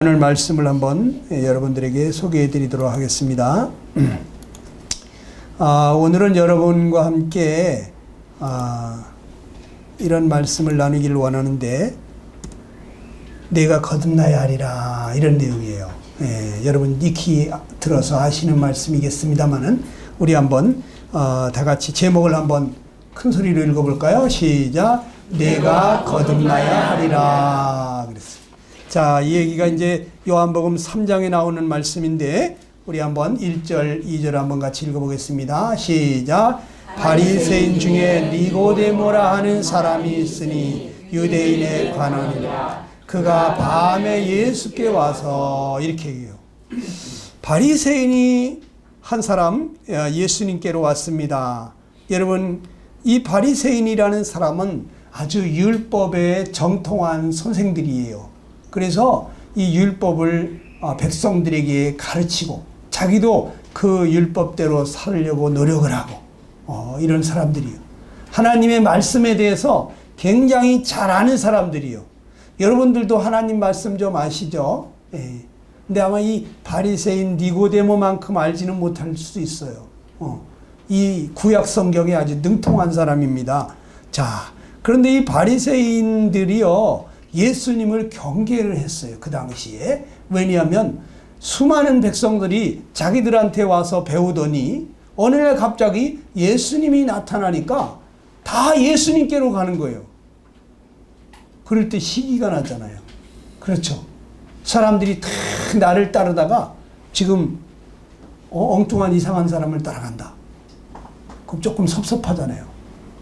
오늘 말씀을 한번 여러분들에게 소개해 드리도록 하겠습니다. 오늘은 여러분과 함께 이런 말씀을 나누기를 원하는데, 내가 거듭나야 하리라, 이런 내용이에요. 여러분 익히 들어서 아시는 말씀이겠습니다만은 우리 한번 다 같이 제목을 한번 큰 소리로 읽어볼까요? 시작. 내가 거듭나야 하리라. 그랬어요. 자, 이 얘기가 이제 요한복음 3장에 나오는 말씀인데, 우리 한번 1절, 2절 한번 같이 읽어보겠습니다. 시작. 바리새인 중에 니고데모라 하는 사람이 있으니 유대인의 관원이라. 그가 밤에 예수께 와서, 이렇게 얘기해요. 바리새인이 한 사람 예수님께로 왔습니다. 여러분, 이 바리새인이라는 사람은 아주 율법에 정통한 선생들이에요. 그래서 이 율법을 백성들에게 가르치고 자기도 그 율법대로 살려고 노력을 하고 이런 사람들이에요. 하나님의 말씀에 대해서 굉장히 잘 아는 사람들이에요. 여러분들도 하나님 말씀 좀 아시죠? 근데 아마 이 바리새인 니고데모만큼 알지는 못할 수도 있어요. 이 구약 성경에 아주 능통한 사람입니다. 자, 그런데 이 바리새인들이요, 예수님을 경계를 했어요. 그 당시에. 왜냐하면 수많은 백성들이 자기들한테 와서 배우더니 어느 날 갑자기 예수님이 나타나니까 다 예수님께로 가는 거예요. 그럴 때 시기가 나잖아요. 그렇죠. 사람들이 다 나를 따르다가 지금 엉뚱한 이상한 사람을 따라간다. 그럼 조금 섭섭하잖아요.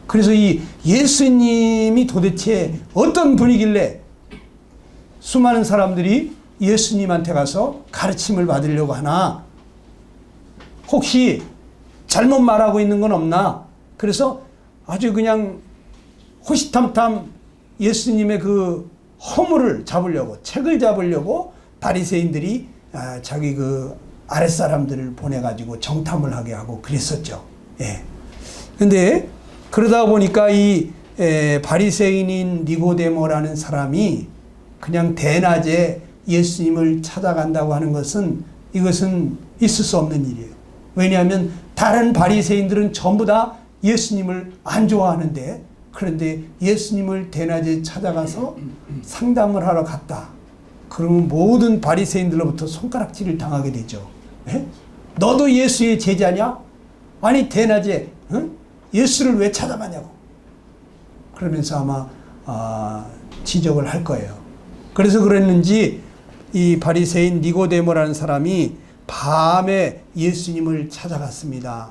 그래서 이 예수님이 도대체 어떤 분이길래 수많은 사람들이 예수님한테 가서 가르침을 받으려고 하나? 혹시 잘못 말하고 있는 건 없나? 그래서 아주 그냥 호시탐탐 예수님의 그 허물을 잡으려고, 책을 잡으려고 바리새인들이 자기 그 아랫사람들을 보내가지고 정탐을 하게 하고 그랬었죠. 예. 근데 그러다 보니까 이 바리새인인 니고데모라는 사람이 그냥 대낮에 예수님을 찾아간다고 하는 것은, 이것은 있을 수 없는 일이에요. 왜냐하면 다른 바리새인들은 전부 다 예수님을 안 좋아하는데, 그런데 예수님을 대낮에 찾아가서 상담을 하러 갔다. 그러면 모든 바리새인들로부터 손가락질을 당하게 되죠. 너도 예수의 제자냐? 아니 대낮에 예수를 왜 찾아가냐고. 그러면서 아마 지적을 할 거예요. 그래서 그랬는지 이 바리새인 니고데모라는 사람이 밤에 예수님을 찾아갔습니다.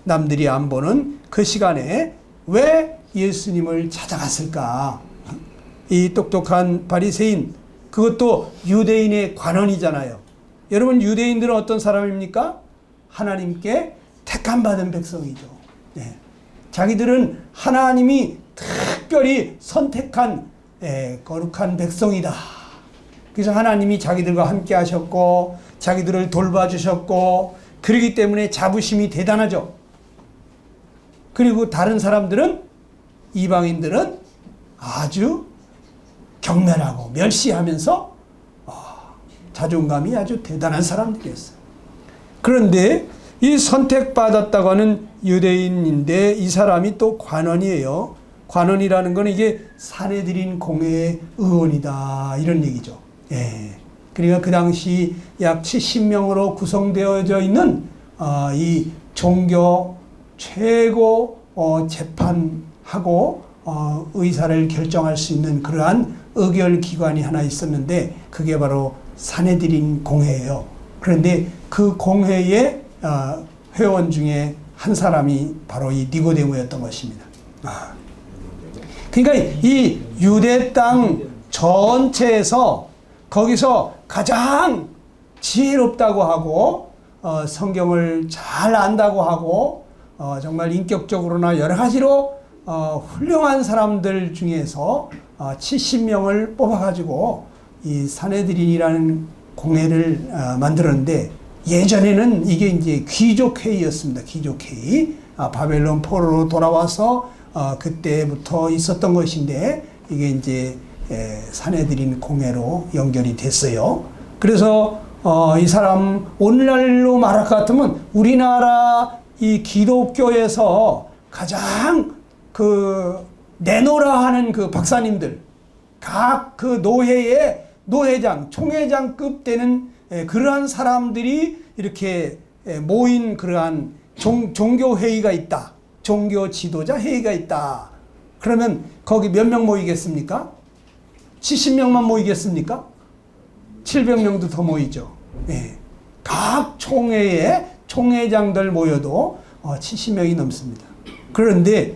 남들이 안 보는 그 시간에 왜 예수님을 찾아갔을까? 이 똑똑한 바리새인, 그것도 유대인의 관원이잖아요. 여러분, 유대인들은 어떤 사람입니까? 하나님께 택함받은 백성이죠. 네. 자기들은 하나님이 특별히 선택한 거룩한 백성이다. 그래서 하나님이 자기들과 함께 하셨고 자기들을 돌봐주셨고, 그러기 때문에 자부심이 대단하죠. 그리고 다른 사람들은, 이방인들은 아주 경멸하고 멸시하면서 자존감이 아주 대단한 사람들이었어요. 그런데 이 선택받았다고 하는 유대인인데 이 사람이 또 관원이에요. 관원이라는 건 이게 사내들인 공회의 의원이다, 이런 얘기죠. 예. 그러니까 그 당시 약 70명으로 구성되어져 있는 이 종교 최고 재판하고 의사를 결정할 수 있는 그러한 의결기관이 하나 있었는데, 그게 바로 사내들인 공회예요. 그런데 그 공회의 회원 중에 한 사람이 바로 이 니고데모였던 것입니다. 그러니까 이 유대 땅 전체에서 거기서 가장 지혜롭다고 하고 성경을 잘 안다고 하고 정말 인격적으로나 여러 가지로 훌륭한 사람들 중에서 70명을 뽑아가지고 이 사내들인이라는 공회를 만들었는데, 예전에는 이게 이제 귀족회의였습니다. 귀족회의. 바벨론 포로로 돌아와서 그때부터 있었던 것인데, 이게 이제 사내들인 공회로 연결이 됐어요. 그래서 이 사람 오늘날로 말할 것 같으면 우리나라 이 기독교에서 가장 내노라 하는 그 박사님들, 각 그 노회의 노회장, 총회장급 되는 그러한 사람들이 이렇게 모인 그러한 종교회의가 있다. 종교 지도자 회의가 있다. 그러면 거기 몇 명 모이겠습니까? 70명만 모이겠습니까? 700명도 더 모이죠. 각 총회에 총회장들 모여도 70명이 넘습니다. 그런데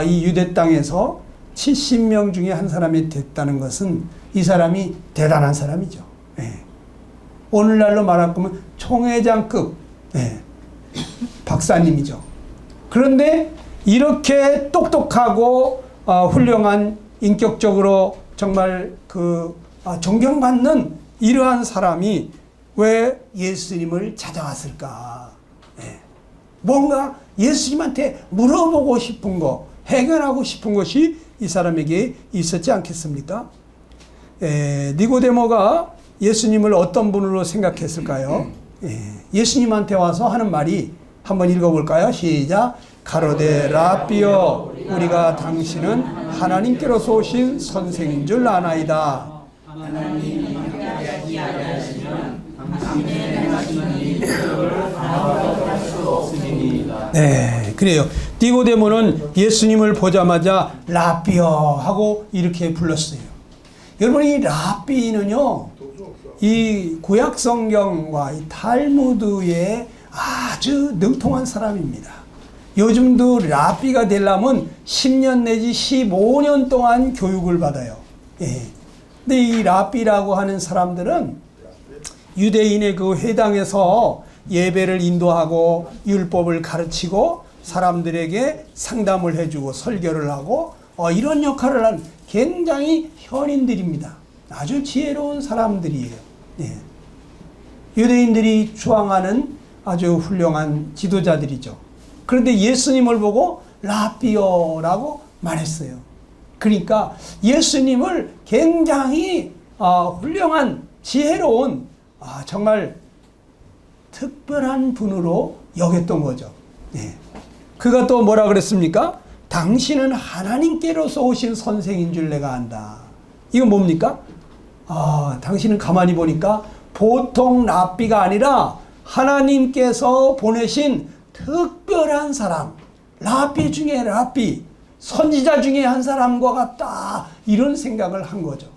이 유대 땅에서 70명 중에 한 사람이 됐다는 것은 이 사람이 대단한 사람이죠. 오늘날로 말할 거면 총회장급 박사님이죠. 그런데 이렇게 똑똑하고 훌륭한 인격적으로 정말 존경받는 이러한 사람이 왜 예수님을 찾아왔을까? 뭔가 예수님한테 물어보고 싶은 거, 해결하고 싶은 것이 이 사람에게 있었지 않겠습니까? 니고데모가 예수님을 어떤 분으로 생각했을까요? 예수님한테 와서 하는 말이 한번 읽어볼까요? 시작. 가로되 라삐여, 우리가 당신은 하나님께로서 오신 선생인 줄 아나이다. 하나님이 함께하지 아니하시면 당신의 행하시는 이 표적을 아무것도 할 수 없으니이다. 네, 그래요. 니고데모는 예수님을 보자마자 라삐여 하고 이렇게 불렀어요. 여러분, 이 라삐는요, 이 구약 성경과 이 탈무드에 아주 능통한 사람입니다. 요즘도 라삐가 되려면 10년 내지 15년 동안 교육을 받아요. 근데 이 라삐라고 하는 사람들은 유대인의 그 회당에서 예배를 인도하고 율법을 가르치고 사람들에게 상담을 해주고 설교를 하고 이런 역할을 하는 굉장히 현인들입니다. 아주 지혜로운 사람들이에요. 유대인들이 추앙하는 아주 훌륭한 지도자들이죠. 그런데 예수님을 보고 라삐어라고 말했어요. 그러니까 예수님을 굉장히 훌륭한 지혜로운 정말 특별한 분으로 여겼던 거죠. 그가 또 뭐라 그랬습니까? 당신은 하나님께로서 오신 선생인 줄 내가 안다. 이건 뭡니까? 당신은 가만히 보니까 보통 랍비가 아니라 하나님께서 보내신 특별한 사람, 랍비 중에 랍비, 선지자 중에 한 사람과 같다. 이런 생각을 한 거죠.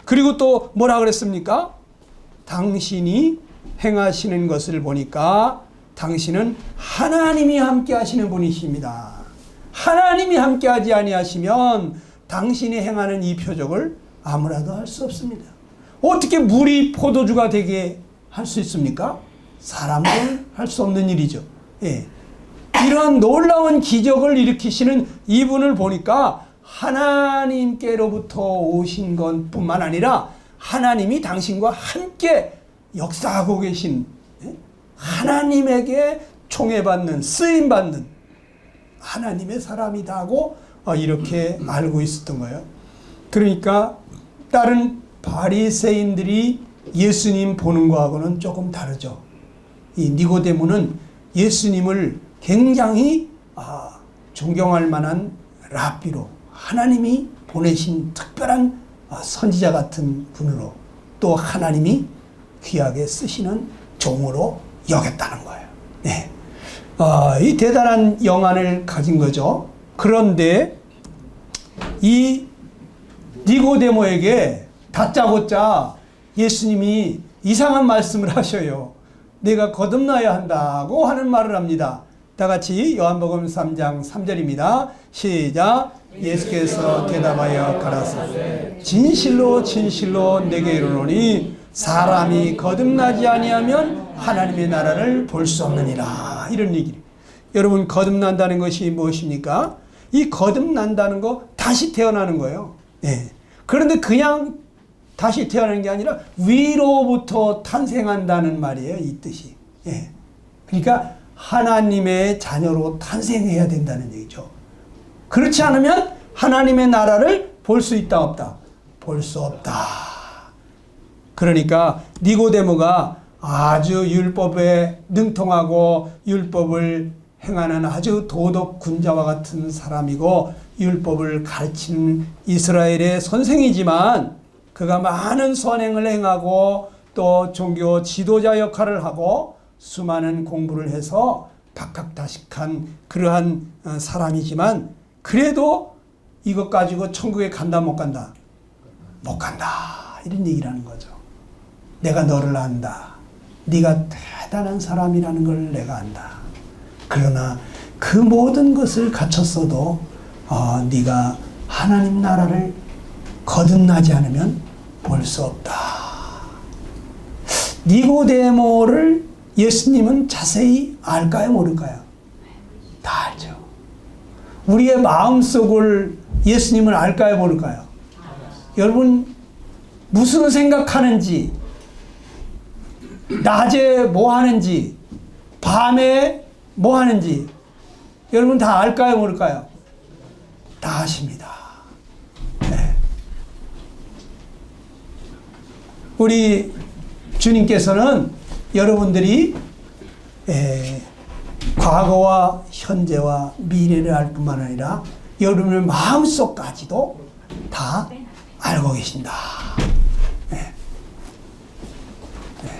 그리고 또 뭐라 그랬습니까? 당신이 행하시는 것을 보니까 당신은 하나님이 함께 하시는 분이십니다. 하나님이 함께 하지 아니하시면 당신이 행하는 이 표적을 아무라도 할 수 없습니다. 어떻게 물이 포도주가 되게 할 수 있습니까? 사람들 할 수 없는 일이죠. 이러한 놀라운 기적을 일으키시는 이분을 보니까 하나님께로부터 오신 것뿐만 아니라 하나님이 당신과 함께 역사하고 계신, 하나님에게 총애받는, 쓰임받는 하나님의 사람이다 하고 이렇게 알고 있었던 거예요. 그러니까 다른 바리새인들이 예수님 보는 거하고는 조금 다르죠. 이 니고데모는 예수님을 굉장히 존경할 만한 랍비로, 하나님이 보내신 특별한 선지자 같은 분으로, 또 하나님이 귀하게 쓰시는 종으로 여겼다는 거예요. 이 대단한 영안을 가진 거죠. 그런데 이 니고데모에게 다짜고짜 예수님이 이상한 말씀을 하셔요. 내가 거듭나야 한다고 하는 말을 합니다. 다 같이 요한복음 3장 3절입니다. 시작. 예수께서 대답하여 가라사대 진실로 진실로 내게 이르노니 사람이 거듭나지 아니하면 하나님의 나라를 볼 수 없느니라. 이런 얘기를. 여러분, 거듭난다는 것이 무엇입니까? 이 거듭난다는 거 다시 태어나는 거예요. 그런데 그냥 다시 태어나는 게 아니라 위로부터 탄생한다는 말이에요. 이 뜻이. 그러니까 하나님의 자녀로 탄생해야 된다는 얘기죠. 그렇지 않으면 하나님의 나라를 볼 수 있다 없다? 볼 수 없다. 그러니까 니고데모가 아주 율법에 능통하고 율법을 행하는 아주 도덕 군자와 같은 사람이고 율법을 가르치는 이스라엘의 선생이지만 그가 많은 선행을 행하고 또 종교 지도자 역할을 하고 수많은 공부를 해서 박학다식한 그러한 사람이지만 그래도 이것 가지고 천국에 간다 못 간다? 못 간다. 이런 얘기를 하는 거죠. 내가 너를 안다. 네가 대단한 사람이라는 걸 내가 안다. 그러나 그 모든 것을 갖췄어도 네가 하나님 나라를 거듭나지 않으면 볼 수 없다. 니고데모를 예수님은 자세히 알까요, 모를까요? 다 알죠. 우리의 마음속을 예수님은 알까요, 모를까요? 여러분 무슨 생각하는지, 낮에 뭐 하는지, 밤에 뭐 하는지 여러분 다 알까요, 모를까요? 다 아십니다. 네. 우리 주님께서는 여러분들이 과거와 현재와 미래를 알 뿐만 아니라 여러분의 마음속까지도 다 알고 계신다. 네. 네.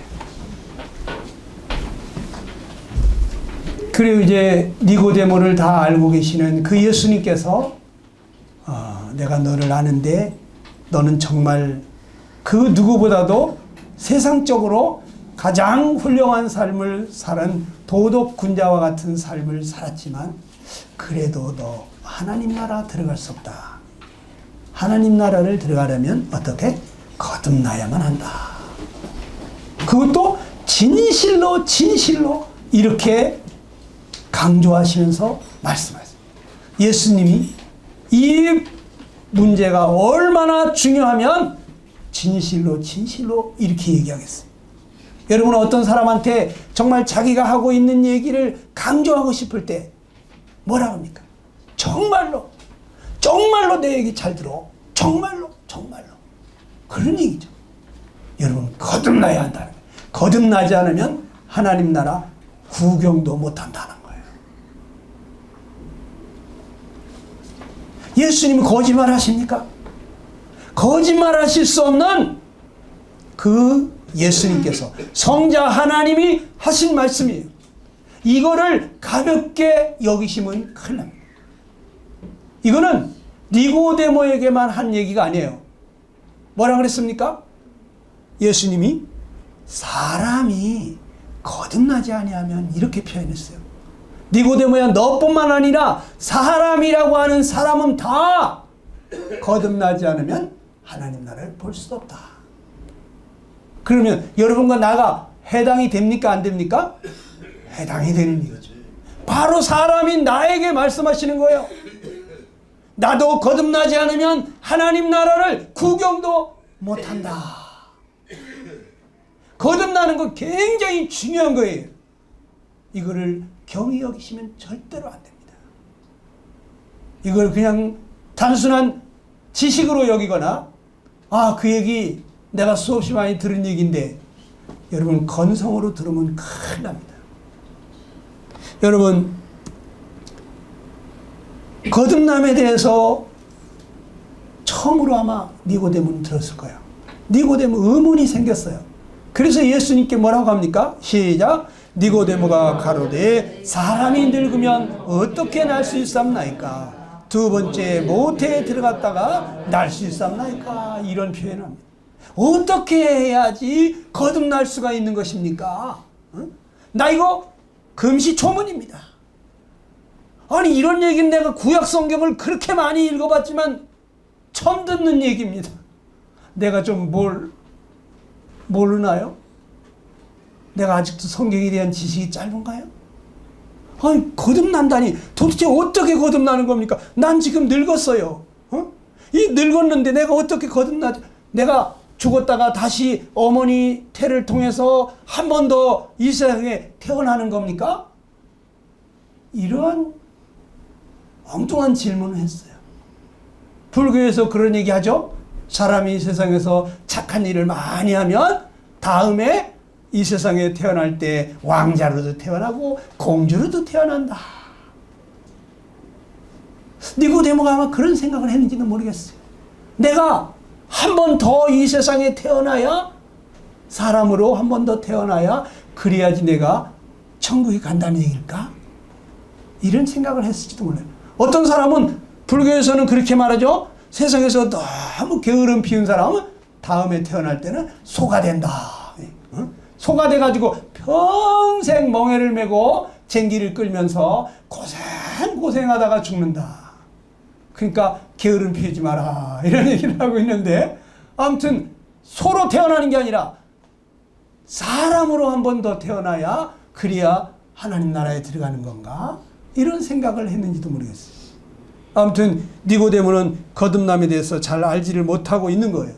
그리고 이제 니고데모를 다 알고 계시는 그 예수님께서 내가 너를 아는데 너는 정말 그 누구보다도 세상적으로 가장 훌륭한 삶을 사는 도덕 군자와 같은 삶을 살았지만 그래도 너 하나님 나라 들어갈 수 없다. 하나님 나라를 들어가려면 어떻게? 거듭나야만 한다. 그것도 진실로 이렇게 강조하시면서 말씀하세요. 예수님이 이 문제가 얼마나 중요하면 진실로 이렇게 얘기하겠어요. 여러분은 어떤 사람한테 정말 자기가 하고 있는 얘기를 강조하고 싶을 때 뭐라 합니까? 정말로 내 얘기 잘 들어. 정말로 그런 얘기죠. 여러분 거듭나야 한다는 거예요. 거듭나지 않으면 하나님 나라 구경도 못한다는 거예요. 예수님은 거짓말 하십니까? 거짓말하실 수 없는 그 예수님께서 성자 하나님이 하신 말씀이에요. 이거를 가볍게 여기시면 큰일 납니다. 이거는 니고데모에게만 한 얘기가 아니에요. 뭐라 그랬습니까? 예수님이 사람이 거듭나지 아니하면 이렇게 표현했어요. 니고데모야 너뿐만 아니라 사람이라고 하는 사람은 다 거듭나지 않으면 하나님 나라를 볼 수 없다. 그러면 여러분과 나가 해당이 됩니까? 안 됩니까? 해당이 되는 이거죠. 바로 사람인 나에게 말씀하시는 거예요. 나도 거듭나지 않으면 하나님 나라를 구경도 못한다. 거듭나는 거 굉장히 중요한 거예요. 이거를 경히 여기시면 절대로 안 됩니다. 이걸 그냥 단순한 지식으로 여기거나 그 얘기 내가 수없이 많이 들은 얘기인데 여러분 건성으로 들으면 큰일 납니다. 여러분 거듭남에 대해서 처음으로 아마 니고데모는 들었을 거예요. 니고데모 의문이 생겼어요. 그래서 예수님께 뭐라고 합니까? 시작. 니고데모가 가로되 사람이 늙으면 어떻게 날 수 있삼나이까? 두 번째 모태에 들어갔다가 날 수 있삼나이까? 이런 표현을 합니다. 어떻게 해야지 거듭날 수가 있는 것입니까? 나 이거 금시초문입니다. 아니 이런 얘기는 내가 구약 성경을 그렇게 많이 읽어봤지만 처음 듣는 얘기입니다. 내가 좀 모르나요? 내가 아직도 성경에 대한 지식이 짧은가요? 아니 거듭난다니 도대체 어떻게 거듭나는 겁니까? 난 지금 늙었어요. 이 늙었는데 내가 어떻게 거듭나지? 내가 죽었다가 다시 어머니 태를 통해서 한 번 더 이 세상에 태어나는 겁니까? 이러한 엉뚱한 질문을 했어요. 불교에서 그런 얘기 하죠? 사람이 이 세상에서 착한 일을 많이 하면 다음에 이 세상에 태어날 때 왕자로도 태어나고 공주로도 태어난다. 니고데모가 아마 그런 생각을 했는지도 모르겠어요. 내가 한 번 더 이 세상에 태어나야, 사람으로 한 번 더 태어나야 그래야지 내가 천국에 간다는 얘기일까? 이런 생각을 했을지도 몰라요. 어떤 사람은 불교에서는 그렇게 말하죠. 세상에서 너무 게으름 피운 사람은 다음에 태어날 때는 소가 된다. 소가 돼가지고 평생 멍에를 메고 쟁기를 끌면서 고생하다가 죽는다. 그러니까 게으름 피우지 마라, 이런 얘기를 하고 있는데, 아무튼 소로 태어나는 게 아니라 사람으로 한 번 더 태어나야 그래야 하나님 나라에 들어가는 건가? 이런 생각을 했는지도 모르겠어요. 아무튼 니고데모는 거듭남에 대해서 잘 알지를 못하고 있는 거예요.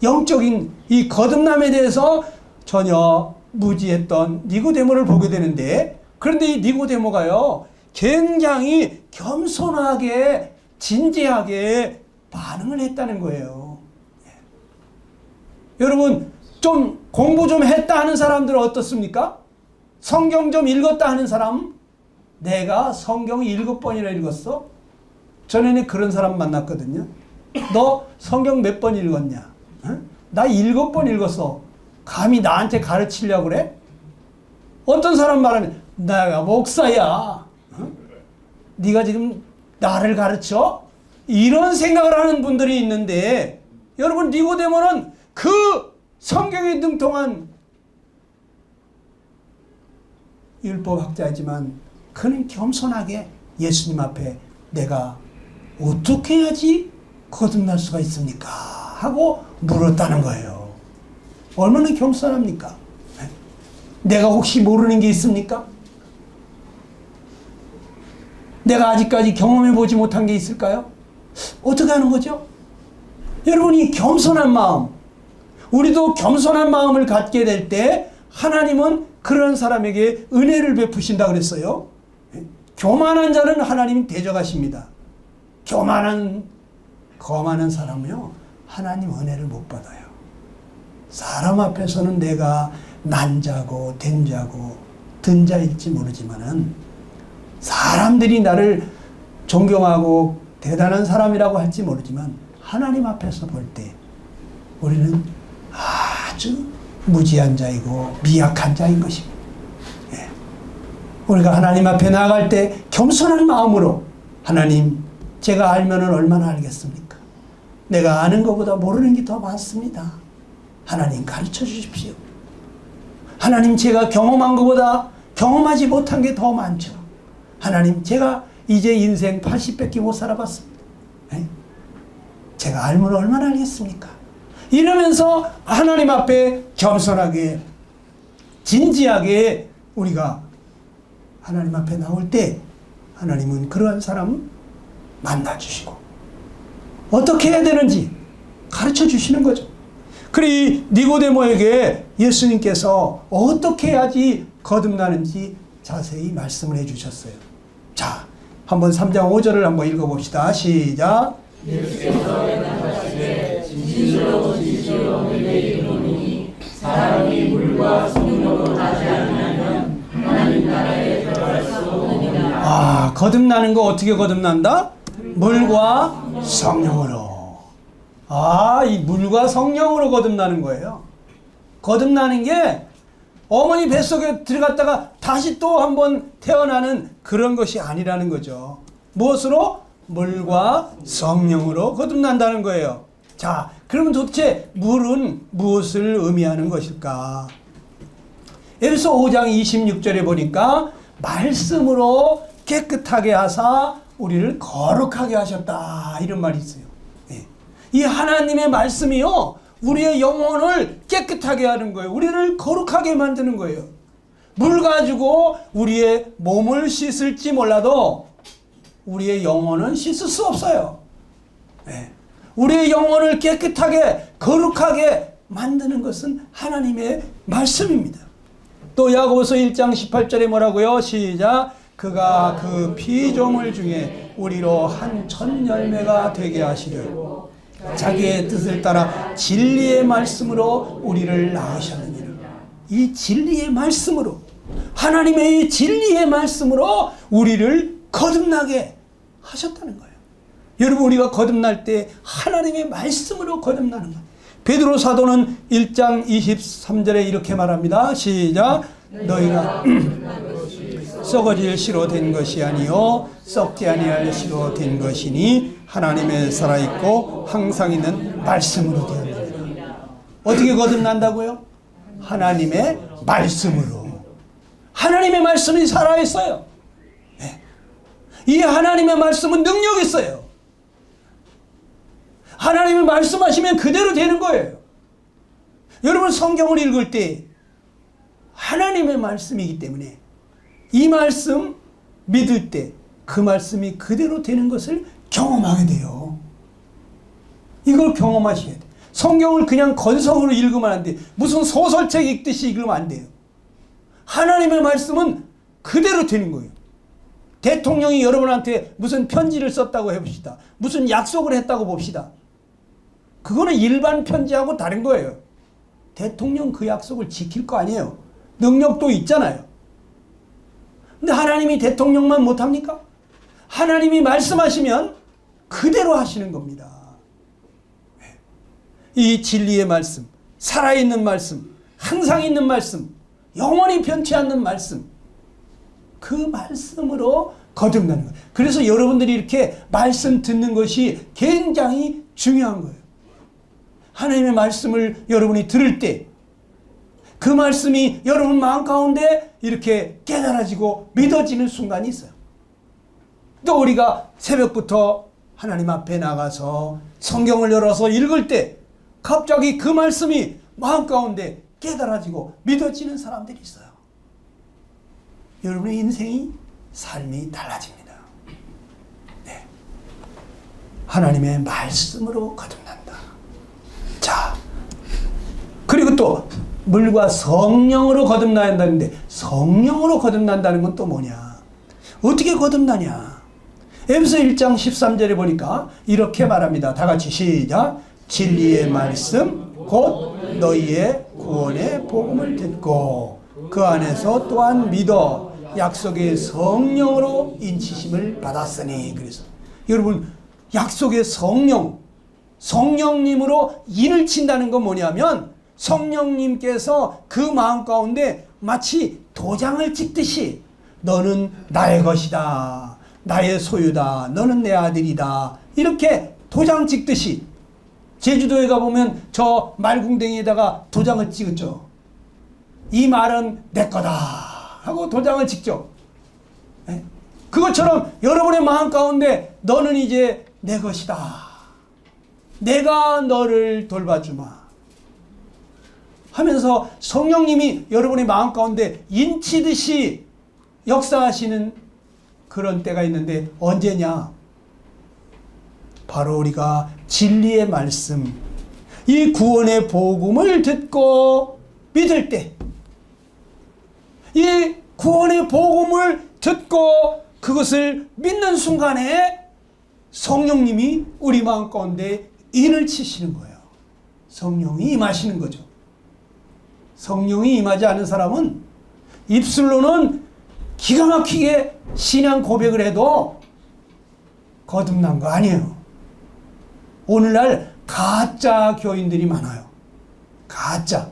영적인 이 거듭남에 대해서 전혀 무지했던 니고데모를 보게 되는데, 그런데 이 니고데모가요 굉장히 겸손하게 진지하게 반응을 했다는 거예요. 여러분, 좀 공부 좀 했다 하는 사람들은 어떻습니까? 성경 좀 읽었다 하는 사람? 내가 성경 7번이나 읽었어? 전에는 그런 사람 만났거든요. 너 성경 몇 번 읽었냐? 나 7번 읽었어. 감히 나한테 가르치려고 그래? 어떤 사람 말하면 내가 목사야. 네가 지금 나를 가르쳐? 이런 생각을 하는 분들이 있는데, 여러분, 니고데모는 그 성경에 등통한 율법학자이지만 그는 겸손하게 예수님 앞에 내가 어떻게 해야지 거듭날 수가 있습니까? 하고 물었다는 거예요. 얼마나 겸손합니까? 내가 혹시 모르는 게 있습니까? 내가 아직까지 경험해 보지 못한 게 있을까요? 어떻게 하는 거죠? 여러분이 겸손한 마음, 우리도 겸손한 마음을 갖게 될 때 하나님은 그런 사람에게 은혜를 베푸신다 그랬어요. 교만한 자는 하나님이 대적하십니다. 거만한 사람은요 하나님 은혜를 못 받아요. 사람 앞에서는 내가 난자고 된자고 든자일지 모르지만은, 사람들이 나를 존경하고 대단한 사람이라고 할지 모르지만 하나님 앞에서 볼 때 우리는 아주 무지한 자이고 미약한 자인 것입니다. 우리가 하나님 앞에 나아갈 때 겸손한 마음으로, 하나님, 제가 알면은 얼마나 알겠습니까? 내가 아는 것보다 모르는 게 더 많습니다. 하나님, 가르쳐 주십시오. 하나님, 제가 경험한 것보다 경험하지 못한 게 더 많죠. 하나님, 제가 이제 인생 80밖에 못 살아봤습니다. 제가 알면 얼마나 알겠습니까? 이러면서 하나님 앞에 겸손하게 진지하게 우리가 하나님 앞에 나올 때 하나님은 그러한 사람 만나주시고 어떻게 해야 되는지 가르쳐 주시는 거죠. 그리 니고데모에게 예수님께서 어떻게 해야지 거듭나는지 자세히 말씀을 해주셨어요. 자, 한번 3장 5절을 한번 읽어봅시다. 시작. 예수께서 대답하시되 진실로 진실로 너희에게 이르노니 사람이 물과 성령으로 나지 않으면 하나님 나라에 들어갈 수 없느니라. 아, 거듭나는 거 어떻게 거듭난다? 물과 성령으로. 아, 이 물과 성령으로 거듭나는 거예요. 거듭나는 게 어머니 뱃속에 들어갔다가 다시 또 한번 태어나는 그런 것이 아니라는 거죠. 무엇으로? 물과 성령으로 거듭난다는 거예요. 자, 그러면 도대체 물은 무엇을 의미하는 것일까? 에베소 5장 26절에 보니까 말씀으로 깨끗하게 하사 우리를 거룩하게 하셨다, 이런 말이 있어요. 이 하나님의 말씀이요, 우리의 영혼을 깨끗하게 하는 거예요. 우리를 거룩하게 만드는 거예요. 물 가지고 우리의 몸을 씻을지 몰라도 우리의 영혼은 씻을 수 없어요. 우리의 영혼을 깨끗하게 거룩하게 만드는 것은 하나님의 말씀입니다. 또 야고보서 1장 18절에 뭐라고요? 시작. 그가 그 피조물 중에 우리로 한 천 열매가 되게 하시려 자기의 뜻을 따라 진리의 말씀으로 우리를 낳으셨느니라. 이 진리의 말씀으로, 하나님의 이 진리의 말씀으로 우리를 거듭나게 하셨다는 거예요. 여러분, 우리가 거듭날 때 하나님의 말씀으로 거듭나는 거예요. 베드로 사도는 1장 23절에 이렇게 말합니다. 시작. 너희가 썩어질 씨로 된 것이 아니요 썩지 아니할 씨로 된 것이니 하나님의 살아있고 항상 있는 말씀으로 되었느니라. 어떻게 거듭난다고요? 하나님의 말씀으로. 하나님의 말씀이 살아있어요. 네. 이 하나님의 말씀은 능력이 있어요. 하나님이 말씀하시면 그대로 되는 거예요. 여러분, 성경을 읽을 때 하나님의 말씀이기 때문에 이 말씀 믿을 때 그 말씀이 그대로 되는 것을 경험하게 돼요. 이걸 경험하셔야 돼요. 성경을 그냥 건성으로 읽으면 안 돼요. 무슨 소설책 읽듯이 읽으면 안 돼요. 하나님의 말씀은 그대로 되는 거예요. 대통령이 여러분한테 무슨 편지를 썼다고 해봅시다. 무슨 약속을 했다고 봅시다. 그거는 일반 편지하고 다른 거예요. 대통령 그 약속을 지킬 거 아니에요. 능력도 있잖아요. 근데 하나님이 대통령만 못합니까? 하나님이 말씀하시면 그대로 하시는 겁니다. 이 진리의 말씀, 살아있는 말씀, 항상 있는 말씀, 영원히 변치 않는 말씀, 그 말씀으로 거듭나는 거예요. 그래서 여러분들이 이렇게 말씀 듣는 것이 굉장히 중요한 거예요. 하나님의 말씀을 여러분이 들을 때 그 말씀이 여러분 마음 가운데 이렇게 깨달아지고 믿어지는 순간이 있어요. 또 우리가 새벽부터 하나님 앞에 나가서 성경을 열어서 읽을 때 갑자기 그 말씀이 마음 가운데 깨달아지고 믿어지는 사람들이 있어요. 여러분의 인생이, 삶이 달라집니다. 네. 하나님의 말씀으로 거듭난다. 자, 그리고 또 물과 성령으로 거듭나야 한다는데 성령으로 거듭난다는 건 또 뭐냐? 어떻게 거듭나냐? 에베소 1장 13절에 보니까 이렇게 말합니다. 다 같이 시작. 진리의 말씀 곧 너희의 구원의 복음을 듣고 그 안에서 또한 믿어 약속의 성령으로 인치심을 받았으니. 그래서 여러분, 약속의 성령님으로 인을 친다는 건 뭐냐면 성령님께서 그 마음 가운데 마치 도장을 찍듯이 너는 나의 것이다, 나의 소유다, 너는 내 아들이다, 이렇게 도장 찍듯이. 제주도에 가보면 저 말궁뎅이에다가 도장을 찍었죠. 이 말은 내 거다 하고 도장을 찍죠. 네? 그것처럼 여러분의 마음 가운데 너는 이제 내 것이다, 내가 너를 돌봐주마 하면서 성령님이 여러분의 마음 가운데 인치듯이 역사하시는 그런 때가 있는데 언제냐? 바로 우리가 진리의 말씀, 이 구원의 복음을 듣고 믿을 때, 이 구원의 복음을 듣고 그것을 믿는 순간에 성령님이 우리 마음 가운데 인을 치시는 거예요. 성령이 임하시는 거죠. 성령이 임하지 않은 사람은 입술로는 기가 막히게 신앙 고백을 해도 거듭난 거 아니에요. 오늘날 가짜 교인들이 많아요. 가짜.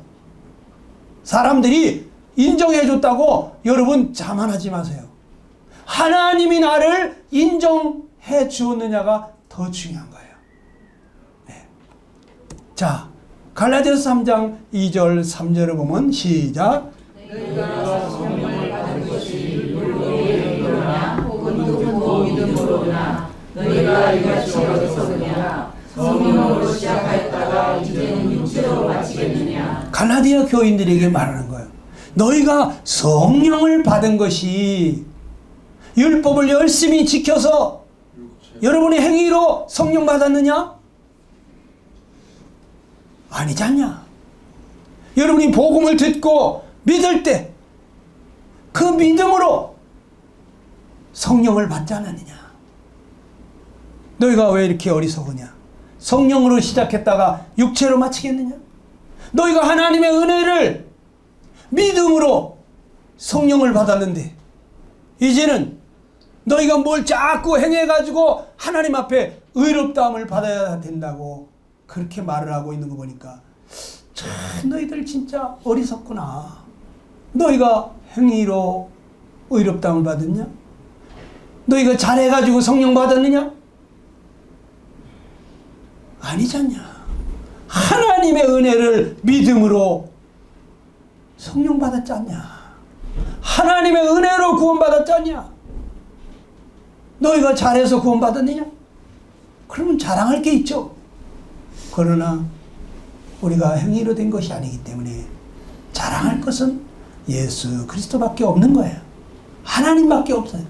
사람들이 인정해줬다고 여러분 자만하지 마세요. 하나님이 나를 인정해 주었느냐가 더 중요한 거예요. 네. 자, 갈라디아서 3장 2절 3절을 보면 시작. 너희가 성령을 받은 것이 물로나 혹은 듣고 믿음으로나 너희가 이같이 어디서느냐? 성령으로 시작하였다가 이제는 육체로 마치겠느냐? 갈라디아 교인들에게 말하는 거예요. 너희가 성령을 받은 것이 율법을 열심히 지켜서 여러분의 행위로 성령 받았느냐? 아니지 않냐? 여러분이 복음을 듣고 믿을 때 그 믿음으로 성령을 받지 않았느냐? 너희가 왜 이렇게 어리석으냐? 성령으로 시작했다가 육체로 마치겠느냐? 너희가 하나님의 은혜를 믿음으로 성령을 받았는데 이제는 너희가 뭘 자꾸 행해가지고 하나님 앞에 의롭다함을 받아야 된다고 그렇게 말을 하고 있는 거 보니까 참 너희들 진짜 어리석구나. 너희가 행위로 의롭다함을 받았냐? 너희가 잘해가지고 성령 받았느냐? 아니잖냐. 하나님의 은혜를 믿음으로 성령 받았지 않냐? 하나님의 은혜로 구원받았지 않냐? 너희가 잘해서 구원받았느냐? 그러면 자랑할 게 있죠. 그러나 우리가 행위로 된 것이 아니기 때문에 자랑할 것은 예수 그리스도밖에 없는 거예요. 하나님밖에 없어요.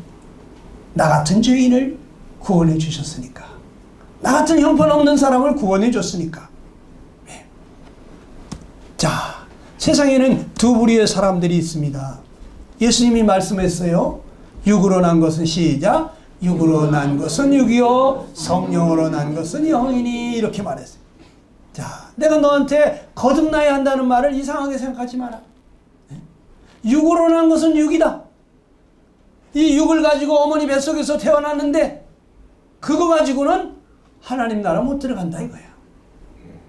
나 같은 죄인을 구원해 주셨으니까. 나 같은 형편없는 사람을 구원해 줬으니까. 네. 자, 세상에는 두 부류의 사람들이 있습니다. 예수님이 말씀했어요. 육으로 난 것은 시작. 육으로 난 것은 육이요 성령으로 난 것은 영이니 이렇게 말했어요. 자, 내가 너한테 거듭나야 한다는 말을 이상하게 생각하지 마라. 육으로 난 것은 육이다. 이 육을 가지고 어머니 뱃속에서 태어났는데 그거 가지고는 하나님 나라 못 들어간다 이거야.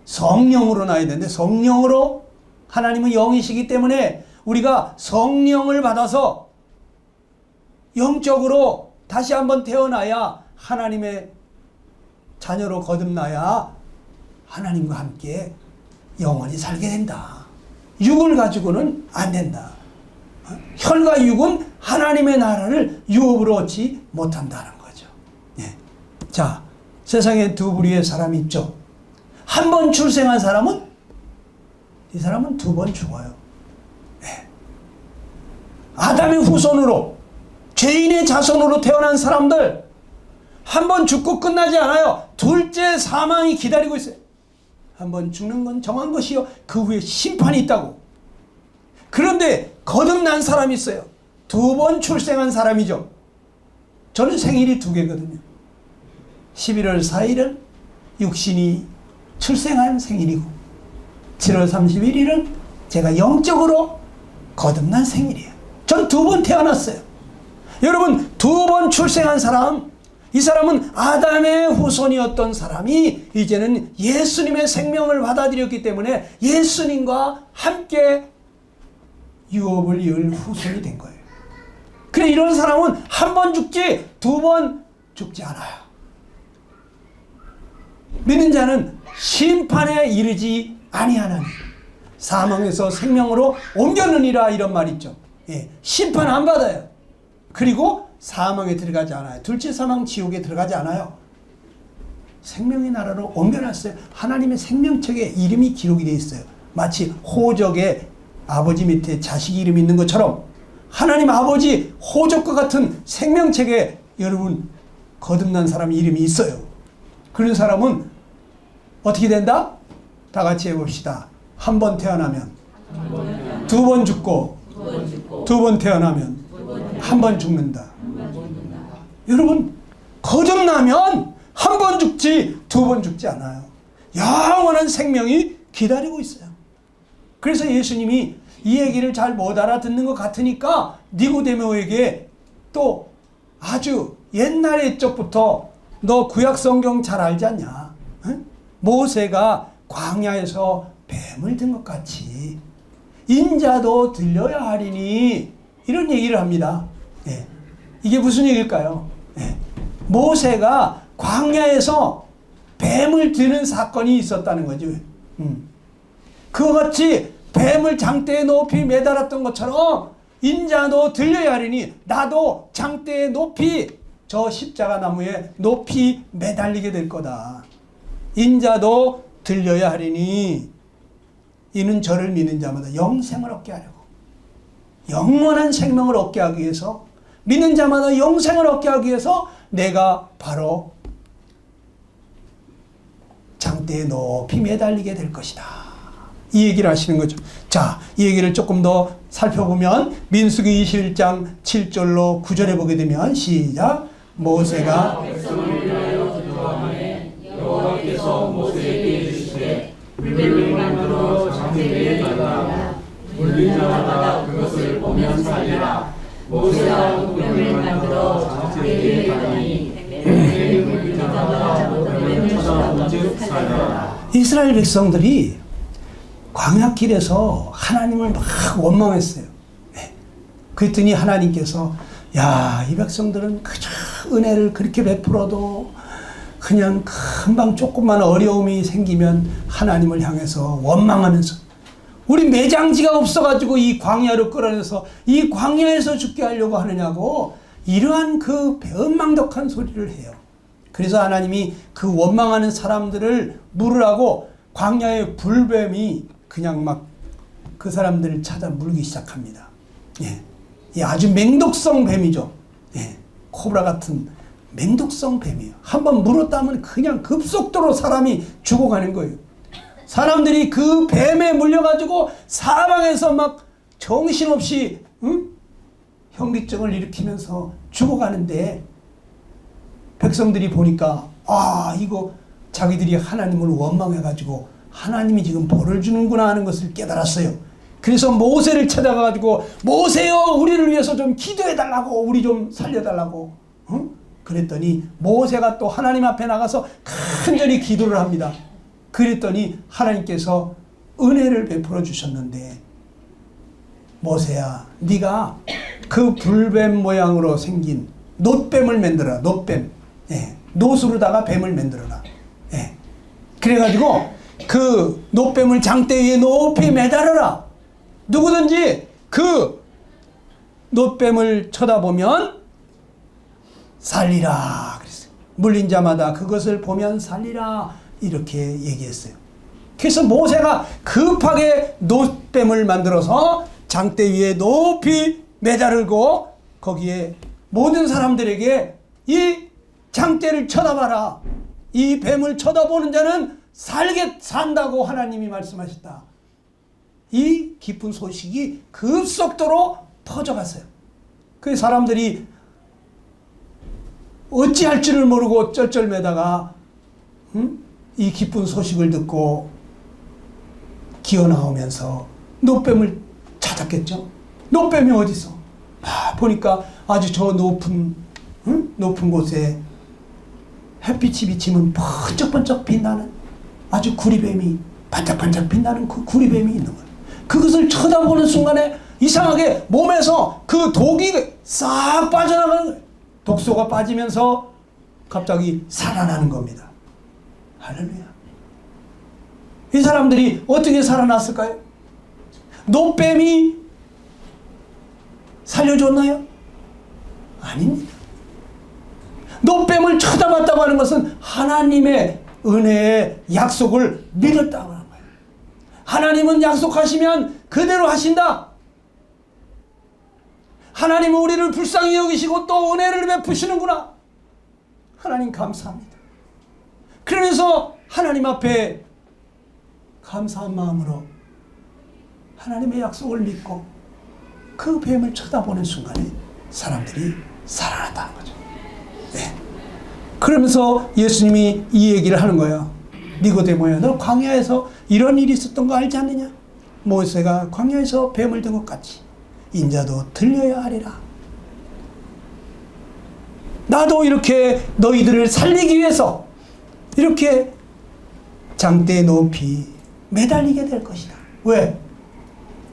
성령으로 나야 되는데 성령으로 하나님은 영이시기 때문에 우리가 성령을 받아서 영적으로 다시 한번 태어나야 하나님의 자녀로 거듭나야 하나님과 함께 영원히 살게 된다. 육을 가지고는 안 된다. 혈과 육은 하나님의 나라를 유업으로 얻지 못한다는 거죠. 예. 자, 세상에 두 부류의 사람이 있죠. 한 번 출생한 사람은 이 사람은 두 번 죽어요. 예. 아담의 후손으로 죄인의 자손으로 태어난 사람들 한 번 죽고 끝나지 않아요. 둘째 사망이 기다리고 있어요. 한 번 죽는 건 정한 것이요 그 후에 심판이 있다고. 그런데 거듭난 사람이 있어요. 두 번 출생한 사람이죠. 저는 생일이 두 개거든요. 11월 4일은 육신이 출생한 생일이고 7월 31일은 제가 영적으로 거듭난 생일이에요. 전 두 번 태어났어요. 여러분, 두 번 출생한 사람, 이 사람은 아담의 후손이었던 사람이 이제는 예수님의 생명을 받아들였기 때문에 예수님과 함께 유업을 이을 후손이 된 거예요. 그래, 이런 사람은 한 번 죽지 두 번 죽지 않아요. 믿는 자는 심판에 이르지 아니하나니 사망에서 생명으로 옮겼느니라 이런 말 있죠. 예, 심판 안 받아요. 그리고 사망에 들어가지 않아요. 둘째 사망 지옥에 들어가지 않아요. 생명의 나라로 옮겨놨어요. 하나님의 생명책에 이름이 기록이 되어 있어요. 마치 호적에 아버지 밑에 자식 이름이 있는 것처럼 하나님 아버지 호적과 같은 생명책에 여러분 거듭난 사람 이름이 있어요. 그런 사람은 어떻게 된다? 다 같이 해봅시다. 한 번 태어나면 두 번 죽고 두 번 태어나면 한 번 죽는다. 여러분, 거듭나면 한 번 죽지 두 번 죽지 않아요. 영원한 생명이 기다리고 있어요. 그래서 예수님이 이 얘기를 잘 못 알아듣는 것 같으니까 니고데모에게 또 아주 옛날의 적부터 너 구약 성경 잘 알지 않냐? 응? 모세가 광야에서 뱀을 든 것 같이 인자도 들려야 하리니 이런 얘기를 합니다. 예. 이게 무슨 얘기일까요? 예. 모세가 광야에서 뱀을 드는 사건이 있었다는 거죠. 그것이 뱀을 장대에 높이 매달았던 것처럼 인자도 들려야 하리니 나도 장대에 높이 저 십자가 나무에 높이 매달리게 될 거다. 인자도 들려야 하리니 이는 저를 믿는 자마다 영생을 얻게 하려고, 영원한 생명을 얻게 하기 위해서, 믿는 자마다 영생을 얻게 하기 위해서 내가 바로 장대에 높이 매달리게 될 것이다. 이 얘기를 하시는 거죠. 자, 이 얘기를 조금 더 살펴보면 민수기 21장 7절로 9절에 보게 되면 시작. 모세가 백성을 위하여 기도하매 여호와께서 보면 살리라. 모세가 노뱀을 만들어 장대에 가니 뱀을 잡아 노뱀을 쳐다본즉 살려라. 이스라엘 백성들이 광야길에서 하나님을 막 원망했어요. 네. 그랬더니 하나님께서 야, 이 백성들은 그저 은혜를 그렇게 베풀어도 그냥 금방 조금만 어려움이 생기면 하나님을 향해서 원망하면서 우리 매장지가 없어가지고 이 광야로 끌어내서 이 광야에서 죽게 하려고 하느냐고 이러한 그 배은망덕한 소리를 해요. 그래서 하나님이 그 원망하는 사람들을 물으라고 광야의 불뱀이 그냥 막 그 사람들을 찾아 물기 시작합니다. 예. 예, 아주 맹독성 뱀이죠. 예. 코브라 같은 맹독성 뱀이에요. 한번 물었다면 그냥 급속도로 사람이 죽어가는 거예요. 사람들이 그 뱀에 물려가지고 사방에서 막 정신없이 현기증을 일으키면서 죽어가는데 백성들이 보니까 이거 자기들이 하나님을 원망해가지고 하나님이 지금 벌을 주는구나 하는 것을 깨달았어요. 그래서 모세를 찾아가가지고 모세여 우리를 위해서 좀 기도해달라고 우리 좀 살려달라고 그랬더니 모세가 또 하나님 앞에 나가서 간절히 기도를 합니다. 그랬더니 하나님께서 은혜를 베풀어 주셨는데 모세야 네가 그 불뱀 모양으로 생긴 놋뱀을 만들어라. 놋뱀. 예. 놋으로다가 뱀을 만들어라. 예. 그래가지고 그 놋뱀을 장대 위에 높이 매달아라. 누구든지 그 놋뱀을 쳐다보면 살리라 그랬어요. 물린 자마다 그것을 보면 살리라 이렇게 얘기했어요. 그래서 모세가 급하게 놋뱀을 만들어서 장대 위에 높이 매달고 거기에 모든 사람들에게 이 장대를 쳐다봐라. 이 뱀을 쳐다보는 자는 산다고 하나님이 말씀하셨다. 이 기쁜 소식이 급속도로 퍼져갔어요. 그 사람들이 어찌할 줄을 모르고 쩔쩔매다가 이 기쁜 소식을 듣고 기어 나오면서 놋뱀을 찾았겠죠. 놋뱀이 어디 있어? 보니까 아주 저 높은 곳에 햇빛이 비치면 번쩍번쩍 빛나는 아주 구리뱀이 반짝반짝 빛나는 그 구리뱀이 있는 거예요. 그것을 쳐다보는 순간에 이상하게 몸에서 그 독이 싹 빠져나가는 거예요. 독소가 빠지면서 갑자기 살아나는 겁니다. 할렐루야. 이 사람들이 어떻게 살아났을까요? 놋뱀이 살려줬나요? 아닙니다. 놋뱀을 쳐다봤다고 하는 것은 하나님의 은혜의 약속을 믿었다고 하는 거예요. 하나님은 약속하시면 그대로 하신다. 하나님은 우리를 불쌍히 여기시고 또 은혜를 베푸시는구나. 하나님 감사합니다. 그러면서 하나님 앞에 감사한 마음으로 하나님의 약속을 믿고 그 뱀을 쳐다보는 순간에 사람들이 살아났다는 거죠. 네. 그러면서 예수님이 이 얘기를 하는 거예요. 니고데모야, 너 광야에서 이런 일이 있었던 거 알지 않느냐? 모세가 광야에서 뱀을 든 것 같이 인자도 들려야 하리라. 나도 이렇게 너희들을 살리기 위해서 이렇게 장대에 높이 매달리게 될 것이다. 왜?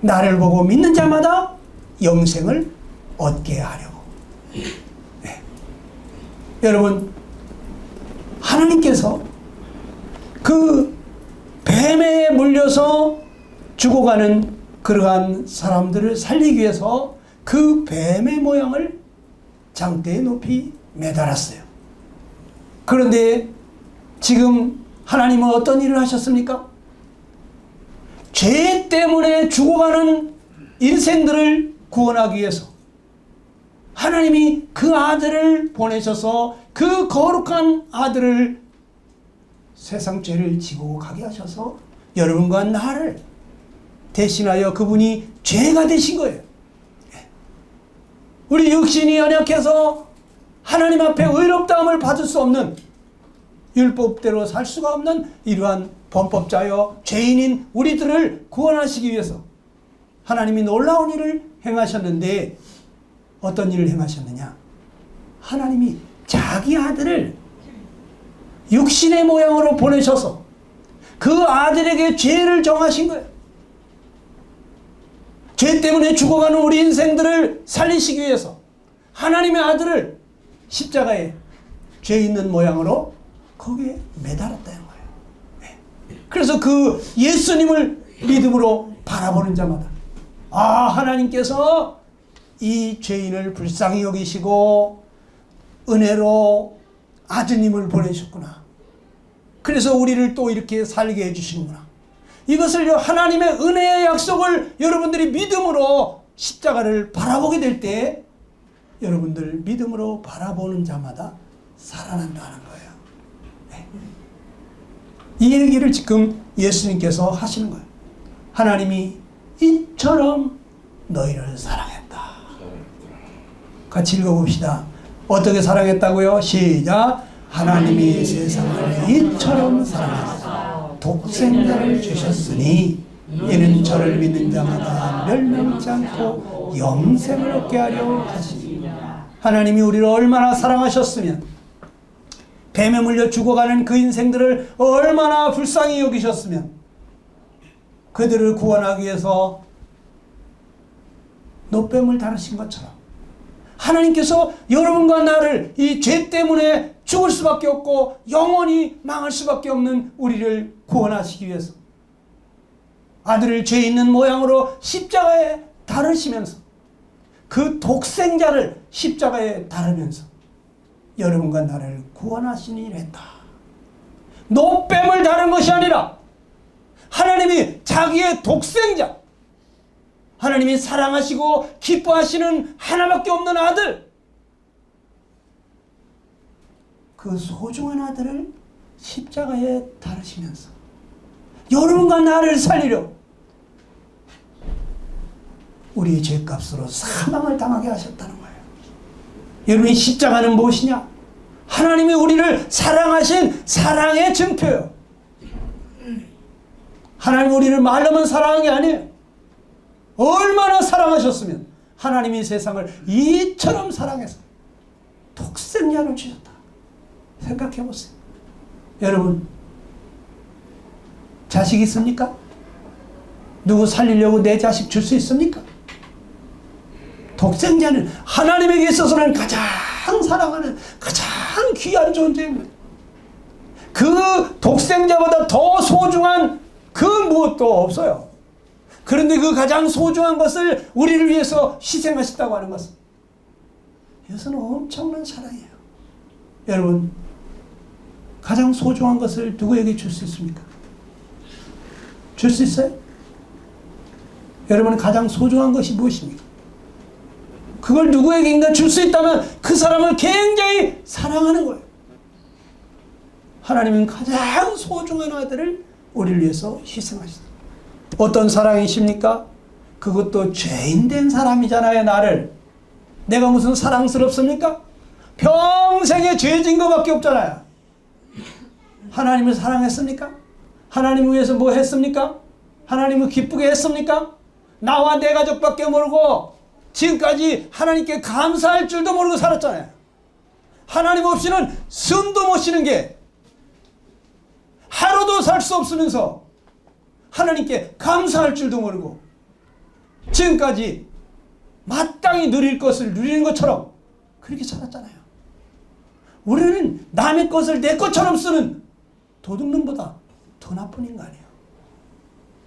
나를 보고 믿는 자마다 영생을 얻게 하려고. 네. 여러분, 하나님께서 그 뱀에 물려서 죽어가는 그러한 사람들을 살리기 위해서 그 뱀의 모양을 장대에 높이 매달았어요. 그런데 지금 하나님은 어떤 일을 하셨습니까? 죄 때문에 죽어가는 인생들을 구원하기 위해서 하나님이 그 아들을 보내셔서 그 거룩한 아들을 세상 죄를 지고 가게 하셔서 여러분과 나를 대신하여 그분이 죄가 되신 거예요. 우리 육신이 연약해서 하나님 앞에 의롭다함을 받을 수 없는, 율법대로 살 수가 없는 이러한 범법자여 죄인인 우리들을 구원하시기 위해서 하나님이 놀라운 일을 행하셨는데 어떤 일을 행하셨느냐? 하나님이 자기 아들을 육신의 모양으로 보내셔서 그 아들에게 죄를 정하신 거예요. 죄 때문에 죽어가는 우리 인생들을 살리시기 위해서 하나님의 아들을 십자가에 죄 있는 모양으로 거기에 매달았다는 거예요. 네. 그래서 그 예수님을 믿음으로 바라보는 자마다 하나님께서 이 죄인을 불쌍히 여기시고 은혜로 아드님을 보내셨구나. 그래서 우리를 또 이렇게 살게 해주시는구나. 이것을 하나님의 은혜의 약속을 여러분들이 믿음으로 십자가를 바라보게 될 때 여러분들 믿음으로 바라보는 자마다 살아난다는 거예요. 네. 이 얘기를 지금 예수님께서 하시는 거예요. 하나님이 이처럼 너희를 사랑했다. 같이 읽어봅시다. 어떻게 사랑했다고요? 시작. 하나님이 세상을 이처럼 사랑하사 독생자를 주셨으니 이는 저를 믿는 자마다 멸망치 않고 영생을 얻게 하려 하시니라. 하나님이 우리를 얼마나 사랑하셨으면 뱀에 물려 죽어가는 그 인생들을 얼마나 불쌍히 여기셨으면 그들을 구원하기 위해서 노뱀을 다루신 것처럼 하나님께서 여러분과 나를 이 죄 때문에 죽을 수밖에 없고 영원히 망할 수밖에 없는 우리를 구원하시기 위해서 아들을 죄 있는 모양으로 십자가에 달으시면서 그 독생자를 십자가에 달으면서 여러분과 나를 구원하시니 이랬다. 노뱀을 다른 것이 아니라 하나님이 자기의 독생자, 하나님이 사랑하시고 기뻐하시는 하나밖에 없는 아들, 그 소중한 아들을 십자가에 달으시면서 여러분과 나를 살리려 우리의 죄값으로 사망을 당하게 하셨다는 거예요. 여러분이 십자가는 무엇이냐? 하나님이 우리를 사랑하신 사랑의 증표예요. 하나님 우리를 말로만 사랑한 게 아니에요. 얼마나 사랑하셨으면 하나님이 세상을 이처럼 사랑해서 독생자를 주셨다. 생각해 보세요. 여러분 자식 있습니까? 누구 살리려고 내 자식 줄 수 있습니까? 독생자는 하나님에게 있어서는 가장 사랑하는 가장 귀한 존재입니다. 그 독생자보다 더 소중한 그 무엇도 없어요. 그런데 그 가장 소중한 것을 우리를 위해서 희생하셨다고 하는 것은 이것은 엄청난 사랑이에요. 여러분 가장 소중한 것을 누구에게 줄 수 있습니까? 줄 수 있어요? 여러분은 가장 소중한 것이 무엇입니까? 그걸 누구에게인가 줄 수 있다면 그 사람을 굉장히 사랑하는 거예요. 하나님은 가장 소중한 아들을 우리를 위해서 희생하셨다. 어떤 사랑이십니까? 그것도 죄인된 사람이잖아요. 나를. 내가 무슨 사랑스럽습니까? 평생에 죄진 것밖에 없잖아요. 하나님을 사랑했습니까? 하나님을 위해서 뭐 했습니까? 하나님을 기쁘게 했습니까? 나와 내 가족밖에 모르고 지금까지 하나님께 감사할 줄도 모르고 살았잖아요. 하나님 없이는 숨도 못 쉬는 게 하루도 살 수 없으면서 하나님께 감사할 줄도 모르고 지금까지 마땅히 누릴 것을 누리는 것처럼 그렇게 살았잖아요. 우리는 남의 것을 내 것처럼 쓰는 도둑놈보다 더 나쁜 인간이에요.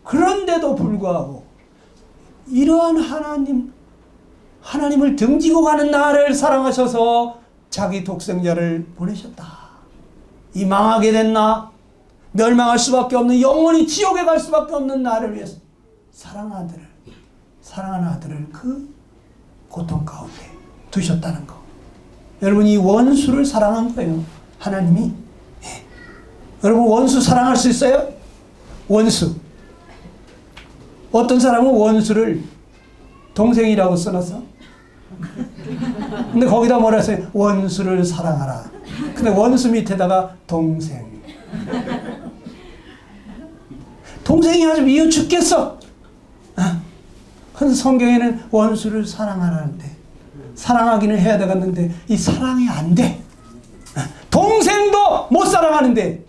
그런데도 불구하고 이러한 하나님을 등지고 가는 나를 사랑하셔서 자기 독생자를 보내셨다. 이 망하게 된 나, 멸망할 수밖에 없는, 영원히 지옥에 갈 수밖에 없는 나를 위해서 사랑하는 아들을 그 고통 가운데 두셨다는 거. 여러분 이 원수를 사랑한 거예요. 하나님이. 예. 여러분 원수 사랑할 수 있어요? 원수. 어떤 사람은 원수를 동생이라고 써놨어. 근데 거기다 뭐라 했어요? 원수를 사랑하라. 근데 원수 밑에다가 동생. 동생이 아주 미워 죽겠어. 한 성경에는 원수를 사랑하라는데 사랑하기는 해야 되겠는데 이 사랑이 안 돼. 동생도 못 사랑하는데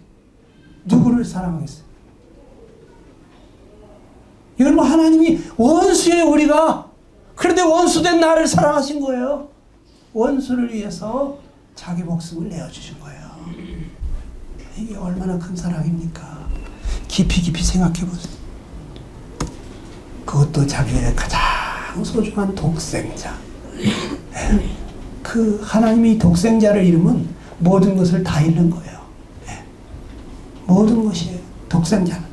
누구를 사랑하겠어요? 여러분, 하나님이 원수의 우리가 그런데 원수된 나를 사랑하신 거예요. 원수를 위해서 자기 목숨을 내어주신 거예요. 이게 얼마나 큰 사랑입니까? 깊이 생각해 보세요. 그것도 자기의 가장 소중한 독생자. 그 하나님이 독생자를 잃으면 모든 것을 다 잃는 거예요. 모든 것이에요. 독생자는.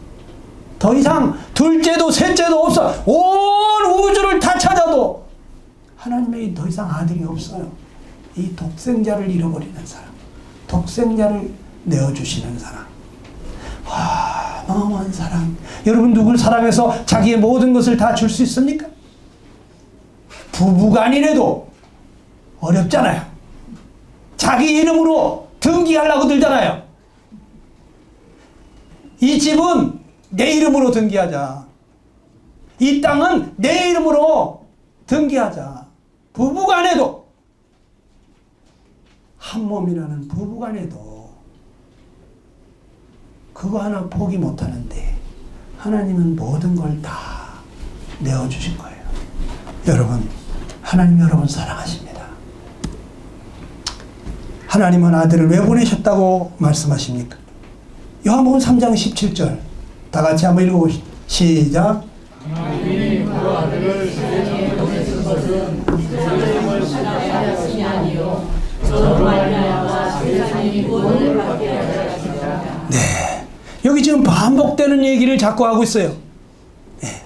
더 이상 둘째도 셋째도 없어. 온 우주를 다 찾아도 하나님에게 더 이상 아들이 없어요. 이 독생자를 잃어버리는 사람. 독생자를 내어주시는 사람. 와, 어마어마한 사랑. 여러분, 누굴 사랑해서 자기의 모든 것을 다 줄 수 있습니까? 부부간이라도 어렵잖아요. 자기 이름으로 등기하려고 들잖아요. 이 집은 내 이름으로 등기하자. 이 땅은 내 이름으로 등기하자. 부부간에도, 한 몸이라는 부부간에도 그거 하나 포기 못하는데 하나님은 모든 걸 다 내어주신 거예요. 여러분, 하나님 여러분 사랑하십니다. 하나님은 아들을 왜 보내셨다고 말씀하십니까? 요한복음 3장 17절 다 같이 한번 읽어보시죠. 시작. 하나님이 그 아들을 세상에 보내신 것은 세상을 사랑하였으니 아니요 저로 말미암아 세상이 구원을 받게 하려 하심이라. 네, 여기 지금 반복되는 얘기를 자꾸 하고 있어요. 네.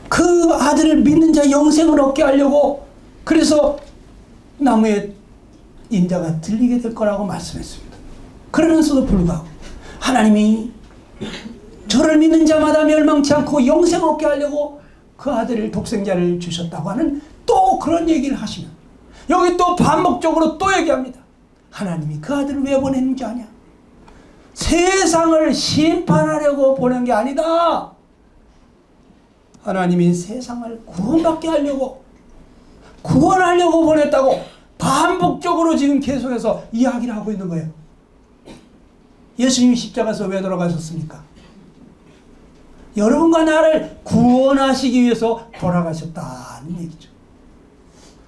그 아들을 믿는 자 영생을 얻게 하려고, 그래서 나무의 인자가 들리게 될 거라고 말씀했습니다. 그러면서도 불구하고 하나님이 저를 믿는 자마다 멸망치 않고 영생 얻게 하려고 그 아들을 독생자를 주셨다고 하는 또 그런 얘기를 하시면 여기 또 반복적으로 또 얘기합니다. 하나님이 그 아들을 왜 보냈는지 아냐? 세상을 심판하려고 보낸 게 아니다. 하나님이 세상을 구원받게 하려고, 구원하려고 보냈다고 반복적으로 지금 계속해서 이야기를 하고 있는 거예요. 예수님이 십자가에서 왜 돌아가셨습니까? 여러분과 나를 구원하시기 위해서 돌아가셨다는 얘기죠.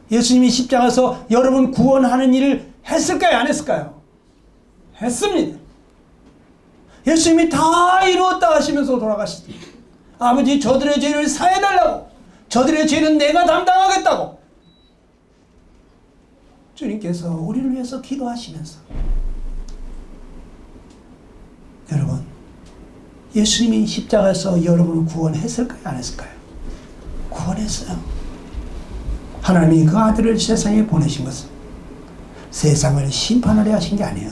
예수님이 십자가에서 여러분 구원하는 일을 했을까요? 안 했을까요? 했습니다. 예수님이 다 이루었다 하시면서 돌아가셨습니다. 아버지, 저들의 죄를 사해달라고, 저들의 죄는 내가 담당하겠다고 주님께서 우리를 위해서 기도하시면서, 여러분, 예수님이 십자가에서 여러분을 구원했을까요? 안 했을까요? 구원했어요. 하나님이 그 아들을 세상에 보내신 것은 세상을 심판하려 하신 게 아니에요.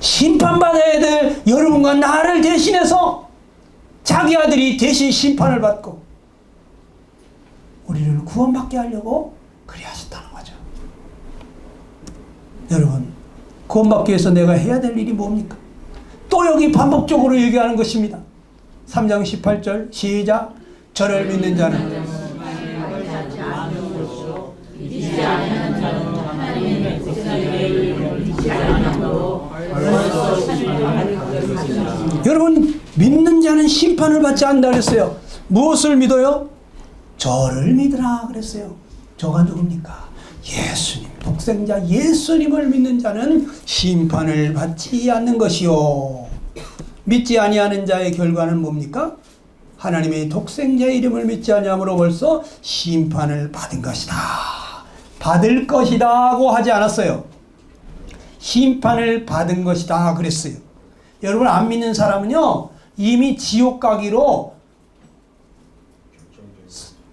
심판받아야 될 여러분과 나를 대신해서 자기 아들이 대신 심판을 받고 우리를 구원받게 하려고 그리 하셨다는 거죠. 여러분, 구원받기 위해서 내가 해야 될 일이 뭡니까? 또 여기 반복적으로 얘기하는 것입니다. 3장 18절 시작. 저를 믿는 자는 믿지 않는 자는 하나님의 독생자의 이름을 믿지 않으므로 벌써 심판을 받을 것이라. 여러분, 믿는 자는 심판을 받지 않는다 그랬어요. 무엇을 믿어요? 저를 믿으라 그랬어요. 저가 누굽니까? 예수님, 독생자 예수님을 믿는 자는 심판을 받지 않는 것이요. 믿지 아니하는 자의 결과는 뭡니까? 하나님의 독생자의 이름을 믿지 아니함으로 벌써 심판을 받은 것이다. 받을 것이다고 하지 않았어요. 심판을 받은 것이다 그랬어요. 여러분, 안 믿는 사람은요, 이미 지옥 가기로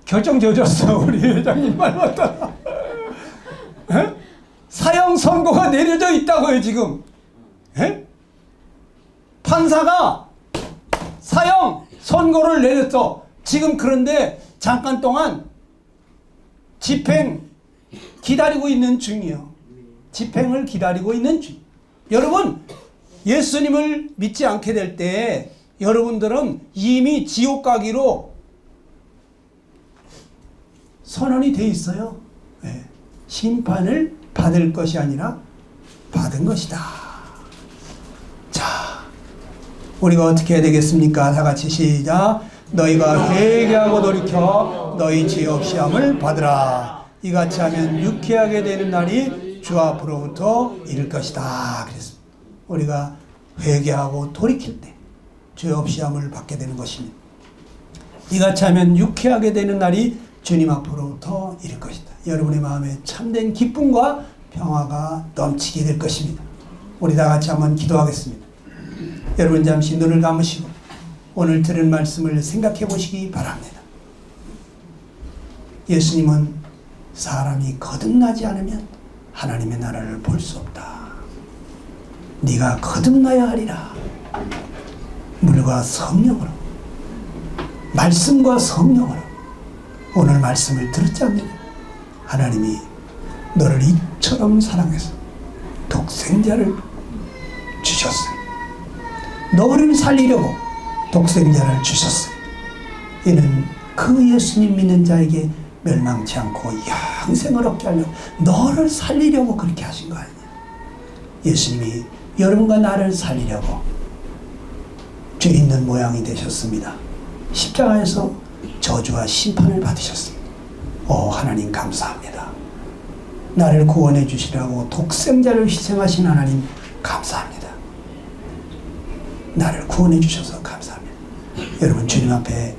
결정 지어졌어. 우리 회장님 말 맞다. 사형 선고가 내려져 있다고요, 지금. 에? 판사가 사형 선고를 내렸어. 지금 그런데 잠깐 동안 집행 기다리고 있는 중이요. 집행을 기다리고 있는 중. 여러분, 예수님을 믿지 않게 될 때 여러분들은 이미 지옥 가기로 선언이 돼 있어요. 예. 심판을 받을 것이 아니라 받은 것이다. 자, 우리가 어떻게 해야 되겠습니까? 다 같이 시작. 너희가 회개하고 돌이켜 너희 지옥 시험을 받으라. 이같이 하면 유쾌하게 되는 날이 주 앞으로부터 이를 것이다. 그랬습니다. 우리가 회개하고 돌이킬 때 죄업 시험을 받게 되는 것입니다. 이같이 하면 유쾌하게 되는 날이 주님 앞으로부터 이를 것이다. 여러분의 마음에 참된 기쁨과 평화가 넘치게 될 것입니다. 우리 다 같이 한번 기도하겠습니다. 여러분 잠시 눈을 감으시고 오늘 들은 말씀을 생각해 보시기 바랍니다. 예수님은 사람이 거듭나지 않으면 하나님의 나라를 볼 수 없다. 네가 거듭나야 하리라. 물과 성령으로, 말씀과 성령으로 오늘 말씀을 들었지 않느냐? 하나님이 너를 이처럼 사랑해서 독생자를 주셨어요. 너를 살리려고 독생자를 주셨어요. 이는 그 예수님 믿는 자에게 멸망치 않고 영생을 얻게 하려고 너를 살리려고 그렇게 하신 거 아니냐? 예수님이 여러분과 나를 살리려고 죄 있는 모양이 되셨습니다. 십자가에서 저주와 심판을 받으셨습니다. 하나님 감사합니다. 나를 구원해 주시라고 독생자를 희생하신 하나님 감사합니다. 나를 구원해 주셔서 감사합니다. 여러분 주님 앞에